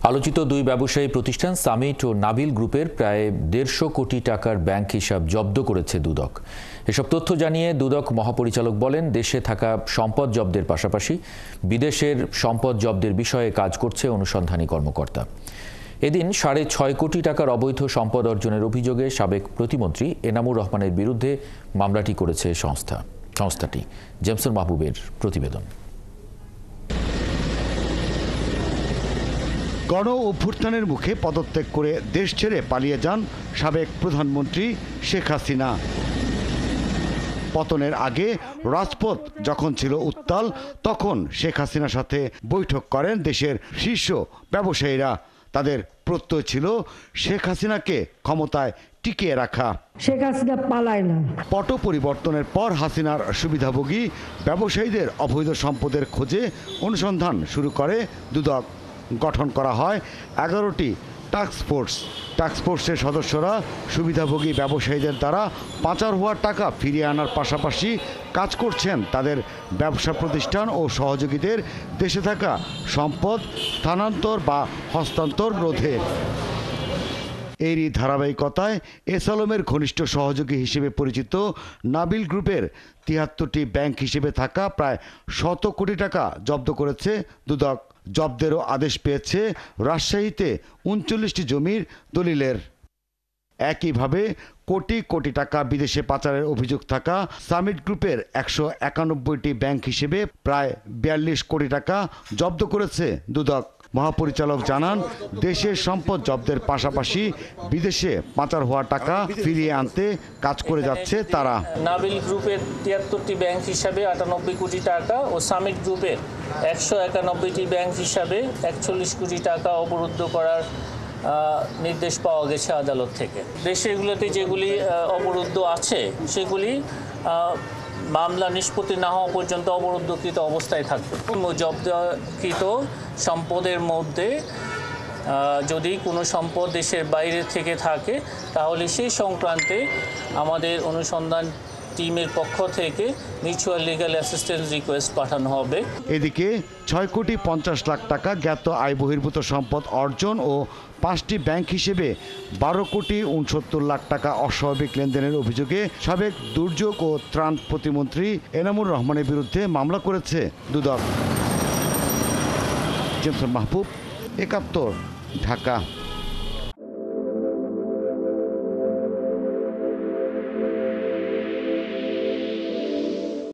আলোচিত দুই ব্যবসায়ী প্রতিষ্ঠান সামিট ও নাবিল গ্রুপের প্রায় 150 কোটি টাকার ব্যাংক হিসাব জব্দ করেছে দুদক। এসব তথ্য জানিয়ে দুদক মহাপরিচালক বলেন, দেশে থাকা সম্পদ জব্দের পাশাপাশি বিদেশের সম্পদ জব্দের বিষয়ে কাজ করছে অনুসন্ধানী কর্মকর্তা। এদিন 6.5 কোটি টাকার অবৈধ সম্পদ অর্জনের অভিযোগে সাবেক প্রতিমন্ত্রী এনামুর রহমানের বিরুদ্ধে মামলাটি করেছে সংস্থাটি। জেমসন মাহবুবের প্রতিবেদন। গণ অভ্যুত্থানের মুখে পদত্যাগ করে দেশ ছেড়ে পালিয়ে যান সাবেক প্রধানমন্ত্রী শেখ হাসিনা। পতনের আগে রাজপথ যখন ছিল উত্তাল, তখন শেখ হাসিনার সাথে বৈঠক করেন দেশের শীর্ষ ব্যবসায়ীরা। তাদের প্রত্যয় ছিল শেখ হাসিনাকে ক্ষমতায় টিকিয়ে রাখা। শেখ হাসিনা পালায় না। পট পরিবর্তনের পর হাসিনার সুবিধাভোগী ব্যবসায়ীদের অবৈধ সম্পদের খোঁজে অনুসন্ধান শুরু করে দুদক। গঠন করা হয় 11টি টাস্কফোর্সের সদস্যরা সুবিধাভোগী ব্যবসায়ীদের দ্বারা পাচার হওয়ার টাকা ফিরিয়ে আনার পাশাপাশি কাজ করছেন তাদের ব্যবসা প্রতিষ্ঠান ও সহযোগীদের দেশে থাকা সম্পদ স্থানান্তর বা হস্তান্তর রোধে। এরই ধারাবাহিকতায় এস আলমের ঘনিষ্ঠ সহযোগী হিসেবে পরিচিত নাবিল গ্রুপের 73টি ব্যাংক হিসেবে থাকা প্রায় 100 কোটি টাকা জব্দ করেছে দুদক। জব্দেরও আদেশ পেয়েছে রাজশাহীতে 39টি জমির দলিলের। একইভাবে কোটি কোটি টাকা বিদেশে পাচারের অভিযোগ থাকা সামিট গ্রুপের 191টি ব্যাংক হিসেবে প্রায় 42 কোটি টাকা জব্দ করেছে দুদক। মহাপরিচালক জানান, দেশের সম্পদ জব্দের পাশাপাশি বিদেশে পাচার হওয়া টাকা ফিরিয়ে আনতে কাজ করে যাচ্ছে তারা। নাবিল গ্রুপের 73টি ব্যাংক হিসাবে 98 কোটি টাকা ও সামিট গ্রুপের 191টি ব্যাংক হিসাবে 41 কোটি টাকা অবরুদ্ধ করার নির্দেশ পাওয়া গেছে আদালত থেকে। দেশগুলোতে যেগুলি অবরুদ্ধ আছে সেগুলি মামলা নিষ্পত্তি না হওয়া পর্যন্ত অবরুদ্ধকৃত অবস্থায় থাকবে। জব্দকৃত সম্পদের মধ্যে যদি কোনো সম্পদ দেশের বাইরে থেকে থাকে তাহলে সেই সংক্রান্তে আমাদের অনুসন্ধান টিমের পক্ষ থেকে মিউচুয়াল লিগ্যাল অ্যাসিস্ট্যান্স রিকোয়েস্ট পাঠানো হবে। এদিকে 6,50 লাখ টাকা জ্ঞাত আয় বহির্ভূত সম্পদ অর্জন ও 5টি ব্যাংক হিসেবে 12,69 লাখ টাকা অস্বাভাবিক লেনদেনের অভিযোগে সাবেক দুর্যোগ ও ত্রাণ প্রতিমন্ত্রী এনামুর রহমানের বিরুদ্ধে মামলা করেছে দুদক। জেমসন মাহবুব, 71, ঢাকা।